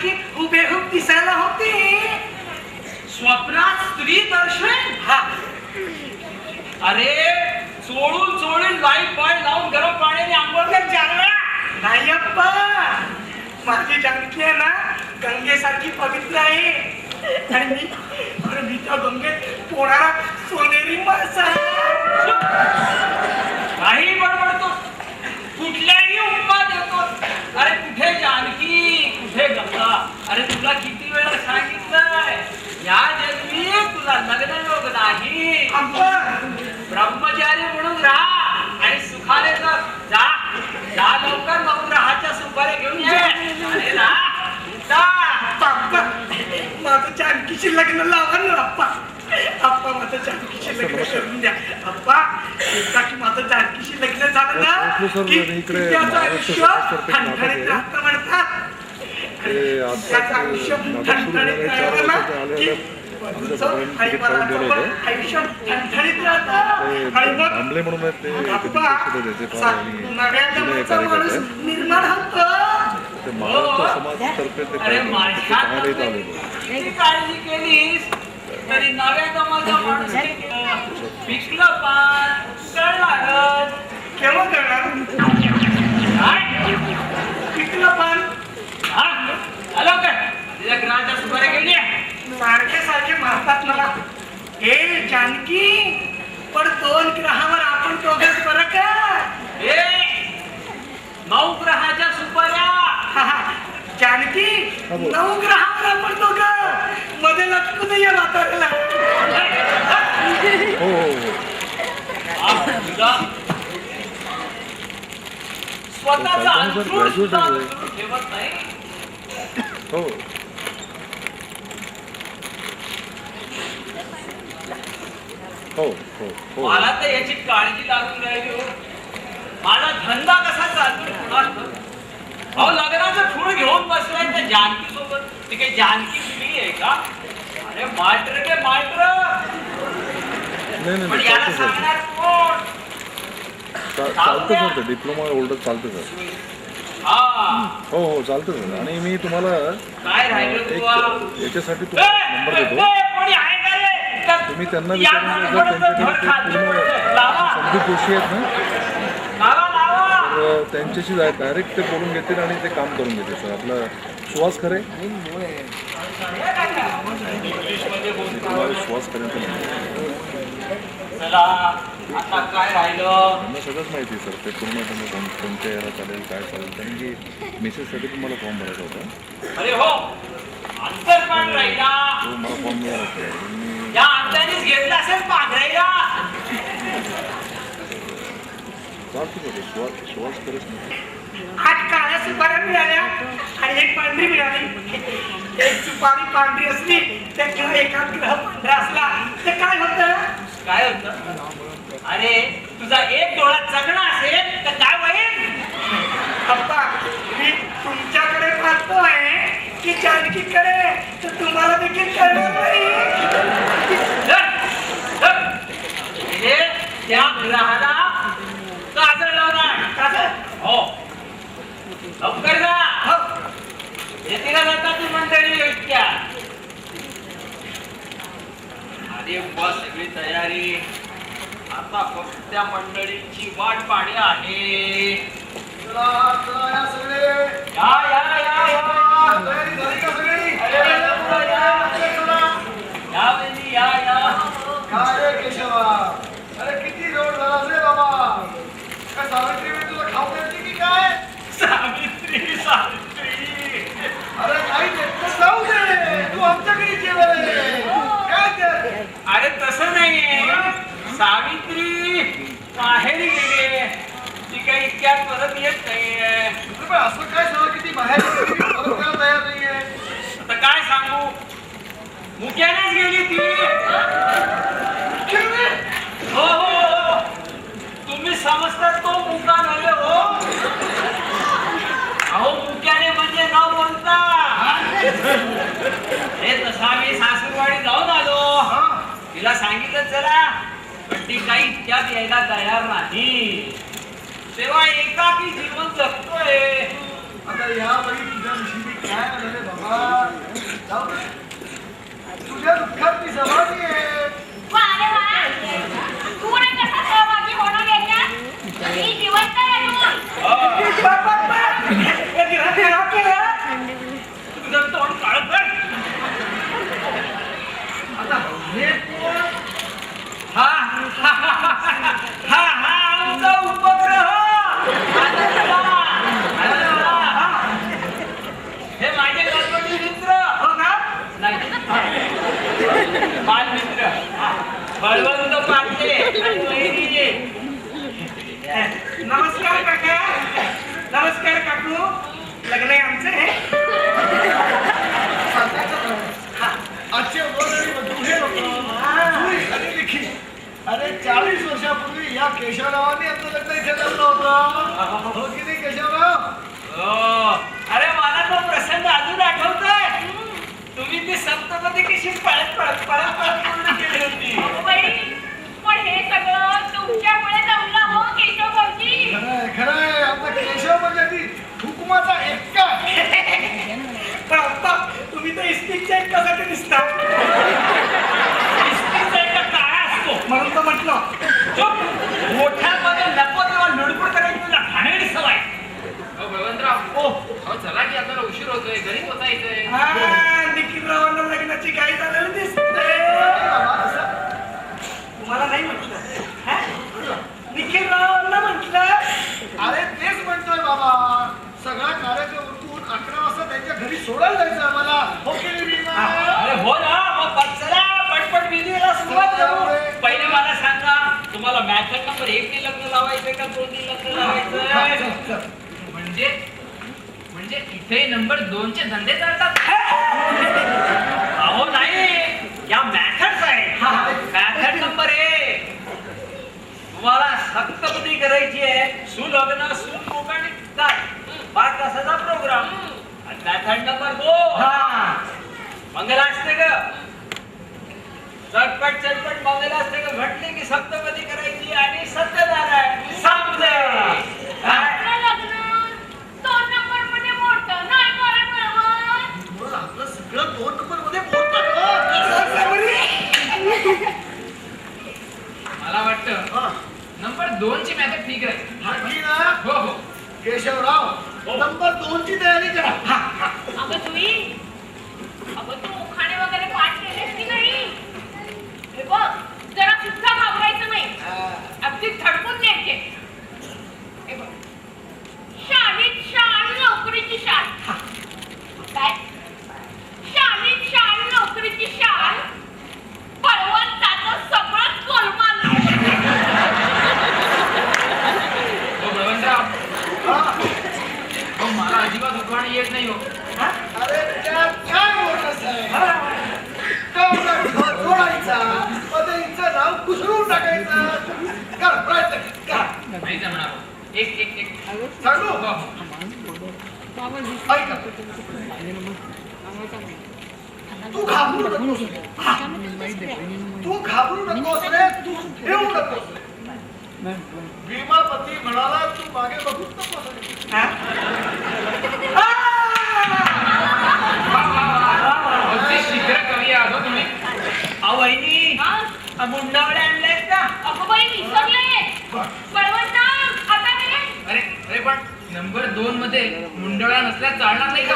सारखी हुबेहूब दिसायला होती. स्वप्नात स्त्री दर्शन. हा, अरे चोळून चोळून लाईट पाय लावून गरम पाण्याने आंघोळ कर जानला. नाही अप्पा, माझी जानकी आहे ना गंगेसारखी पवित्र आहे. आणि मी त्या गंगेत पोळाला सोनेरी मासा. काही बडबडतो, कुठल्याही उपमा देतो. अरे कुठे जानकी, कुठे गंगा. अरे तुला किती वेळा सांगितलंय, या जन्मी तुला लग्न योग नाही. अप्पा, ब्रह्मचारी म्हणून राहा आणि सुखाने जग. जा जा लवकर नवग्रहाच्या सुपारी घेऊन ये. अरे ना जा. अप्पा, माझं जानकीशी लग्न लावा ना अप्पा. अप्पा, माझं जानकीशी लग्न करून द्या अप्पा. एकदा की माझं जानकीशी लग्न झालं ना की त्याचं आयुष्य ठणठणीत राहतं म्हणतात. त्याचं आयुष्य ठणठणीत राहिलं ना की आयुष्य ठणठणीत राहतं. आणि मग अप्पा, नव्या जन्माचा माणूस निर्माण होतो. अरे माझ्या किती काळजी केलीस तरी नव्या जन्माचा माणूस पिकलं पान कळणार. केव्हा करणार पिकलं पान. हॅलो काय तुझ्या ग्रहाच्या सुपाऱ्या घेऊन ये. सारखे सारखे म्हणतात मला, हे जानकी पण 2 ग्रहावर आपण दोघंच बरं का. ए 9 ग्रहाच्या सुपाऱ्या. जानकी 9 ग्रहावर आपण दोघं मध्ये लटकू नये म्हाताऱ्याला. स्वतःचा अंथरूण सुद्धा ठेवत नाही. हो हो हो हो. मला तर याची काळजी लागून राहिली हो. माझा धंदा कसा चालतो. अहो लग्नाचं फूळ घेऊन बसलाय त्या जानकी सोबत. ती काही जानकी मुली आहे का. अरे मायटर के मायटर. पण याला सांगणार कोण. चालतं सर, ते डिप्लोमा होल्डर चालतं सर. हा हो हो चालतं सर. आणि मी तुम्हाला काय राहिलं तुला याच्यासाठी तुम्हाला नंबर देतो. कोणी आहे का रे. तुम्ही त्यांना विचारून जर त्यांच्याकडे संधी जोशी आहेत ना तर त्यांच्याशी डायरेक्ट ते बोलून घेतील आणि ते काम करून घेतील सर. आपलं सुहास खरे सुहास खरेंचं चला आता काय राहिलं. त्यांना सगळंच माहिती आहे सर. ते पूर्ण त्यांना कोणत्या याला चालेल काय चालेल. कारण की मेसेजसाठी पण मला फॉर्म भरायचा होता. अरे हो अंतर पण राहिला. तो मला फॉर्म मिळाला होता. या अंतरीच घेतला असेल पाघरायला. चालतं सर. सुहास खरेच नाही. 8 काळ्या सुपाऱ्या मिळाल्या आणि 1 पांढरी मिळाली. 1 सुपारी पांढरी असली तर एका ग्रह पांढरा असला तर काय होतं. काय होतं. अरे तुझा एक डोळा चगणा असेल तर काय होईल. अप्पा, मी तुमच्याकडे पाहतोय की जानकीकडे, तर तुम्हाला देखील कळणार नाही. त्या ग्रहाला काजळ लावणार. काजळ? हो लवकर जा. हो. येते का जाता ती मंडळी इतक्या. अरे बस सगळी तयारी. आता फक्त त्या मंडळींची वाट पाहणी आहे. या या या या. या बहिणी या या. अरे किती जोड झाला रे बाबा. काय सावित्री मी तुला खाऊ द्यायची की काय. सावित्री सावित्री. अरे काही जाऊ दे. तू आमच्याकडे जेवण काय ते. अरे तसं नाहीये. सावित्री बाहेर गेली. ती काही इतक्यात परत येत नाहीये. असं काय झालं की ती बाहेर परत करायला तयार नाहीये. आता काय सांगू. मुक्यानेच गेली ती. हो हो तुम्ही समजता तो मुका नव्हे हो. अहो मुक्याने म्हणजे न बोलता. हे तसा मी सासूरवाडी जाऊन आलो. तिला सांगितलं चला पण ती काही इतक्यात यायला तयार नाही. तेव्हा एकाकी जीवन जगतोय. आता यावेळी तुझ्या नशिबी काय आलं रे बाबा? जाऊ दे. तुझ्या दुःखात मी सहभागी आहे. वा रे वा. तू नाही कसा सहभागी होणार याच्यात? मी जिवंत आहे अजून. तुझं तोंड काळं कर. आता हे कोण? हा आमचा उपग्रह. हे माझे गणपती मित्र. हो ना? नाही बालमित्र बळवंत पाटील आणि वहिनी. नमस्कार काका. नमस्कार काकू. लग्न आहे आमचं हे. आजचे वर आणि वधू हे लोक. जुई आणि लिखी. अरे 40 वर्षापूर्वी या केशवरावांनी आपलं लग्न इथे लावलं होतं. हो की नाही केशवराव? हो. अरे मला तो प्रसंग अजून आठवतोय. तुम्ही ती सप्तपदी कशी पळत पूर्ण केली होती. अगं बाई, पण हे सगळं तुमच्यामुळे जमलं हो केशव भाऊजी. खरंय आपला केशव म्हणजे ती हुकुमाचा एक्का. पण आप्पा तुम्ही तर इस्पिकच्या एकासाठी दिसता. इस्त्रीचा एका काळा असतो. म्हणून तर म्हटलं. चुप. मोठ्यामध्ये नको तेव्हा लुडबुड करायची तुला घाणेरडी सवय. चला की आपल्याला उशीर होतोय, घरी पोचायचंय. निखिलरावांना लग्नाची काही झालेलं दिसते. तुम्हाला नाही म्हटलं. निखिलरावांना म्हटलं. अरे तेच म्हणतोय बाबा. सगळा कार्यक्रम उरकून 11 वाजता त्यांच्या घरी सोडायला जायचं आम्हाला. हो की नाही रीमा? अरे हो ना. मग चला पटपट विधीला सुरुवात करू. पहिले मला सांगा, तुम्हाला मॅथड नंबर 1 ने लग्न लावायचंय का 2 ने लग्न लावायचंय? म्हणजे इथे नंबर 2 चे धंदे चालतात. अहो नाही, या मॅथड्स आहे. मॅथड नंबर 1 तुम्हाला सप्तपदी करायची आहे. सुलग्न सुमुख आणि काय 5 तासाचा प्रोग्राम. Method number 2 Mangalashtak. चटपट मंगलाष्टक घटली की सप्तपदी करायची आणि सत्यनारायण सांगते. आपलं लग्न 2 नंबरमध्ये मोडतं नाही कारण बरोबर. म्हणून आपलं सगळं 2 नंबर मध्ये मोडतं. मला वाटतं नंबर 2 ची मॅथड ठीक आहे. नक्की ना? हो हो. केशवराव नंबर 2 ची तयारी करा. अगं जुई, अगं तू उखाणे वगैरे पाठ केलेस की नाही? हे बघ, जरा सुद्धा घाबरायचं नाही. अगदी थडकून द्यायचे. हे बघ, शाळेत शाळ नोकरीची शाळ. काय? शाळेत शाळ नोकरीची शाळ. बळवंताचं सगळंच गोलमाल. हो बळवंतराव. हो मला अजिबात उखाणं येत नाही हो. अरे त्यात काय मोठं आहे? तेवढा घर जोडायचा, मध्ये हिचं नाव कुसरून टाकायचं. कर प्रयत्न कर. नाही जमणार हो. एक सांगू? हो हो. ऐका. तू घाबरू नकोस. तू घाबरू नकोस रे. तू घेऊ नकोस. भीमापती म्हणाला तू मागे बघून नकोस. अगदी शीघ्र कवी आहो तुम्ही. वहिनी हा? मुंडावळे आणलेत का? अगं बाई, विसरले. बळवंता, आता काय? अरे पण नंबर 2 मध्ये मुंडळा नसल्यास चालणार नाही का?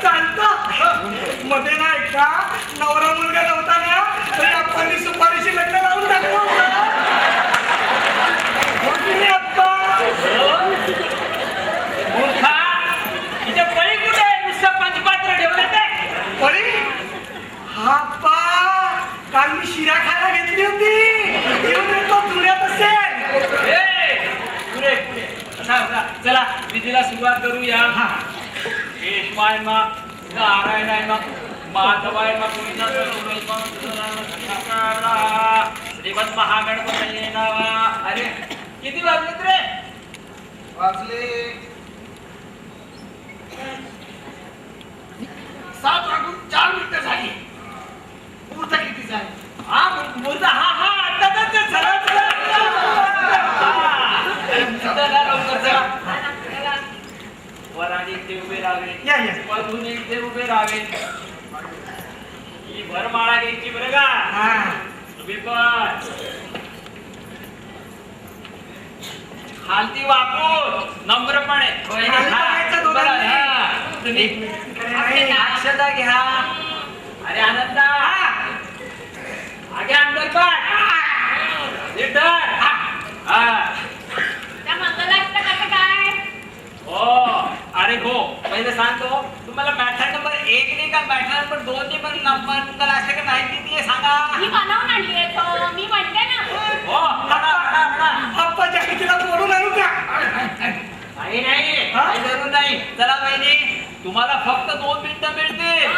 चालतं. मध्ये नाही का नवरा मुलगा नव्हता ना तरी आपण सुपारीशी लग्न लावून टाकलं होतं. हो की नाही आप्पा? मूर्खा, इथे पळी कुठे आहे? नुसतं पंचपात्र ठेवलं ते. परी हा आप्पा काल मी शिरा खायला घेतली होती. येऊन येतो धुण्यात असेल. पुढे चला विधीला सुरुवात करूया. केशवाय मा नारायणाय मा माधवाय मा श्रीमद महागणपती नावा. अरे किती वाजलेत रे? वाजले 7 वाजून 4 मिनिटं झाली. मुहूर्त किती झाली? हा मुर्दा. हा आता चला लवकर चला. वर बाजूने इथे उभे राहावे. ही भरमाळा घ्यायची बरं का. हा. तुम्ही पण खालती वाकून नम्रपणे खाली बघायचं दोघांनी. तुम्ही नाही. अक्षता घ्या. अरे आनंदा आगे अंदर पण नीटर. त्या मंगलाष्टक कसं काय? हो अरे हो पहिले सांगतो तुम्हाला मॅटर नंबर 1 नाही का मॅटर नंबर 2 नाही पण नंबर असं का माहिती ती सांगा. मी बनवून आणली आहे तो. मी म्हणते ना. हो म्हणा. आप्पा जॅकेटला बोलून आणू का? नाही नाही काही जरूर नाही. चला बहिणी तुम्हाला फक्त 2 मिनिटं मिळतील.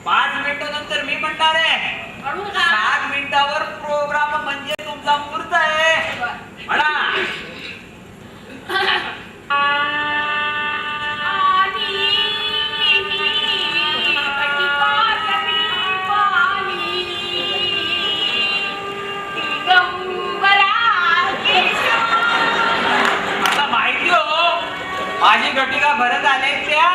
5 मिनिटं नंतर मी म्हणणार आहे. म्हणून का? 7 मिनिटावर प्रोग्राम म्हणजे तुमचा मुहूर्त आहे. म्हणा. आता माहिती हो माझी घटिका भरत आले त्या.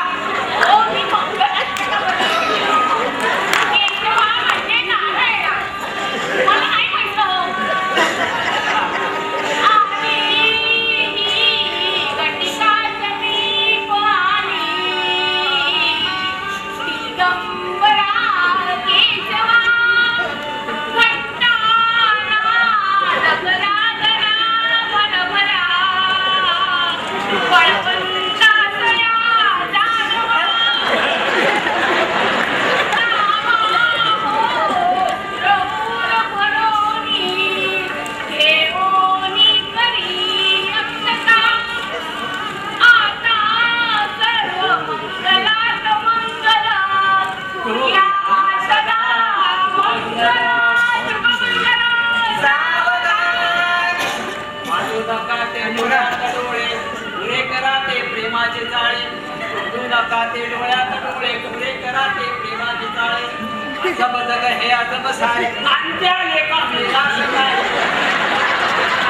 हे आता बस आहे अंत्या लेखा मेला सकाय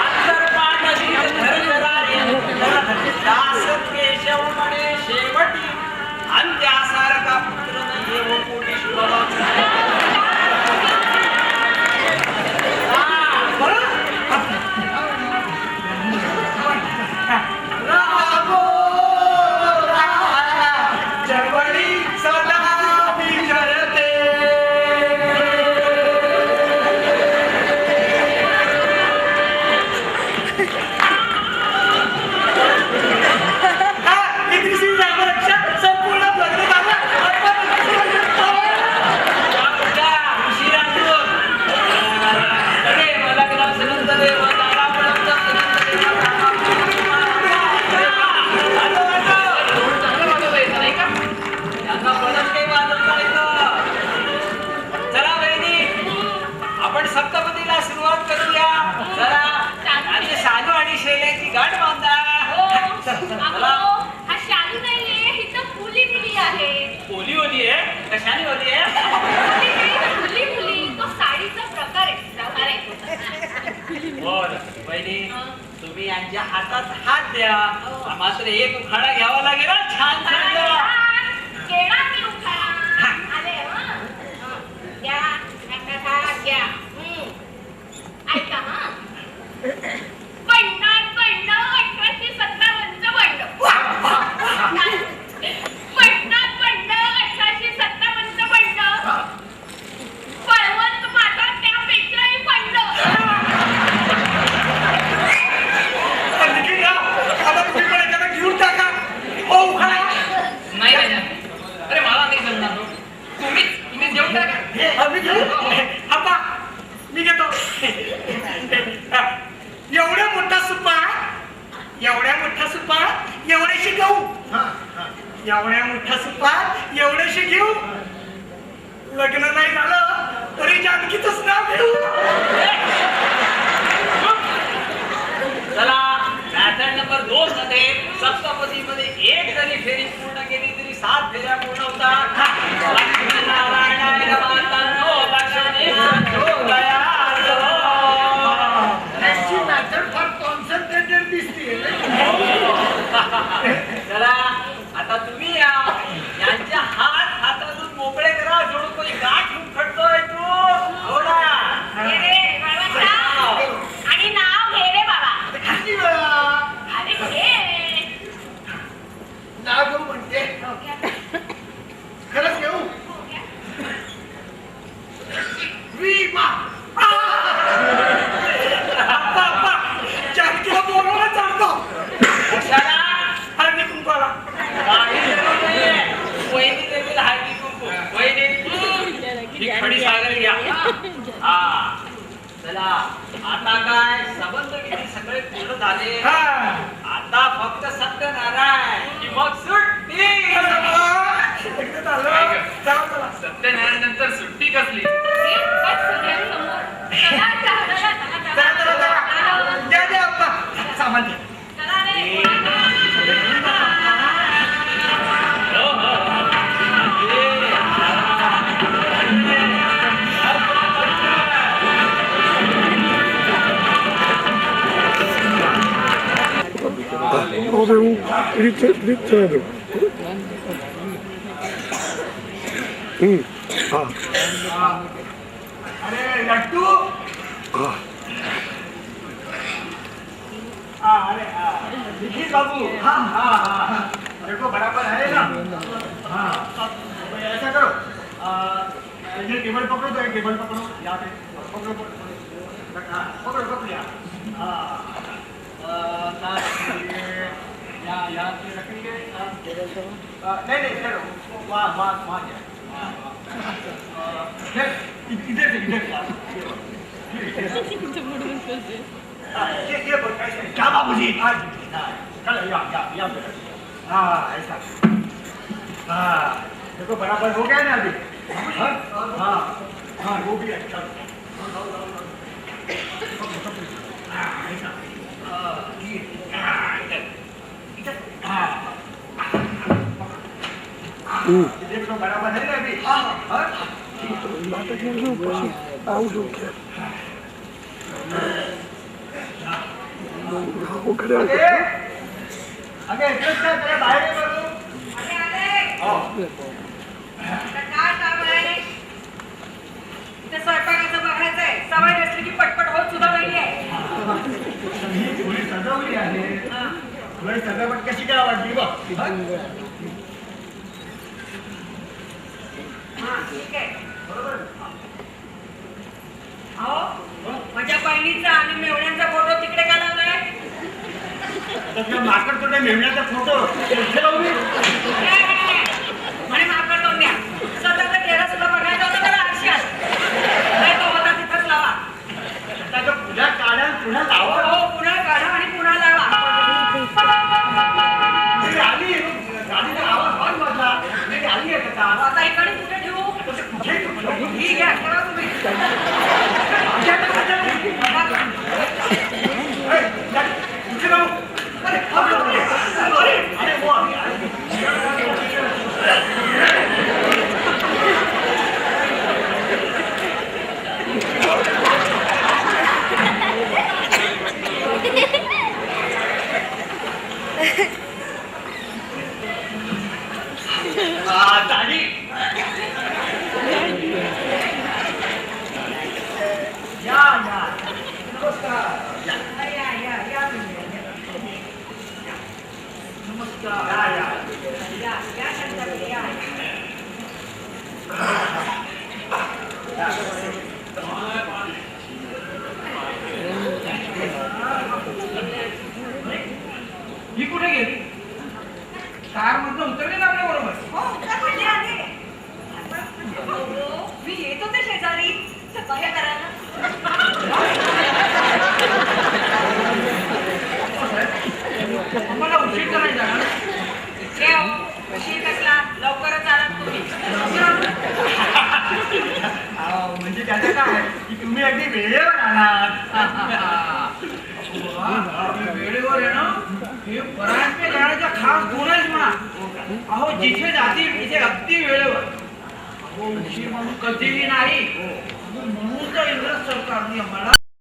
अंतर्पाठ अधीत धरधरारे दास केशव म्हणे शेवटी अंत्यासारखा पुत्र न येवो कोटी शुभवा. तुम्ही यांच्या हातात हात द्या. मात्र एक उखाडा घ्यावा लागेल. छान ऐका हा 50 1857 बंड 1857 बंड पळवंत माता त्यापेक्षाही बंड. घेऊन टाका. नाही अरे मला नाही जमणार. तुम्ही देऊन टाका. आम्ही घेऊ. आप्पा मी घेतो. एवढ्या मोठा सुपा एवढ्याशी घेऊ. एवढ्या मोठा सुपा एवढ्याशी घेऊ. लग्न नाही झालं तरी जानकीचंच नाव घेऊ. चला मॅथड नंबर 2 मध्ये सप्तपदीमध्ये एक जरी फेरी पूर्ण केली तरी 7 फेऱ्या पूर्ण होतात. नारायणाय नमः तन्नो लक्ष्मी प्रचोदयात्. फार कॉन्सन्ट्रेटेड दिसते. चला आता तुम्ही या यांच्या वहिनी ही खडी सागर घ्या. हा चला आता काय संबंध विधी सगळे पूर्ण झाले. हा. आता फक्त सत्यनारायण की मग सुट्टी. एकदा झालं. चला, चला. सत्यनारायणनंतर सुट्टी कसली? हे बघ सगळ्यांसमोर. चला, चला, चला, चला, चला, चला. द्या, द्या, अप्पा. सामान द्या. चला रे. हो, हो. अरे लट्टू. अरे निखिल बाबू. हाँ हाँ हाँ देखो बराबर है ना. हाँ ऐसा करो. ये टेबल पकड़ो तो एक टेबल पकड़ो यहाँ पे. पकड़ो पकड़ो पकड़ो यहाँ. यहाँ पे रखेंगे. नहीं नहीं इधर वहाँ वहाँ वहाँ इधर से इधर ये क्या बाबूजी. चलो यहाँ पे. हाँ ऐसा. हाँ देखो बराबर हो गया ना अभी. हाँ हाँ हाँ वो भी अच्छा. हाँ ऐसा. देखो बराबर है ना अभी. अगे इकडेच काय त्याला बाहेर ये बरं. आले, आले. हो. आता काय काम आहे? इथे स्वयंपाकाचं बघायचंय. सवय नसली की पटपट होत सुद्धा नाहीये. ही थोडी सजवली आहे. थोडी सजावट कशी काय वाटली बघ. हा, ठीक आहे. अहो, माझ्या बहिणीचा आणि मेवण्यांचा फोटो तिकडे का लावलाय? त्याच्या माकड तुझ्या मेमण्याचा फोटो लावली. म्हणे माकड लावून द्या. स्वतःचा चेहरा सुद्धा बघायचा होता त्याला आरशात. नाही तो होता तिथंच लावा. त्याचं पुढ्या काढा पुन्हा लावा. हो, पुन्हा काढा आणि पुन्हा लावा. ती आली गाडीचा आवाज बंद वाजला. ती आली आहे का. आता इकडे कुठे ठेवू? कुठे ही घ्या, ठेवा तुम्ही. कुठे जाऊ. अरे अरे वो आली. दादी या नमस्कार. या, नमस्कार. या, शांताबाई, या. ही कुठे गेली? कार मधनं उतरली ना आपल्या बरोबर. हो, उतरले आले. हो, मी येत होते शेजारी. चपात्या करायला. मला उशीर करायचा ना. रे हो, उशीर कसला? लवकरच आलात तुम्ही. म्हणजे त्याचं काय की तुम्ही अगदी वेळेवर आलात. वेळेवर येणं हे परांजपे घराण्याच्या खास गुण आहेच म्हणा. अहो जिथे जातील तिथे अगदी वेळेवर. अहो उशीर म्हणून कधीही नाही. म्हणून तर इंग्रज सरकारने आम्हाला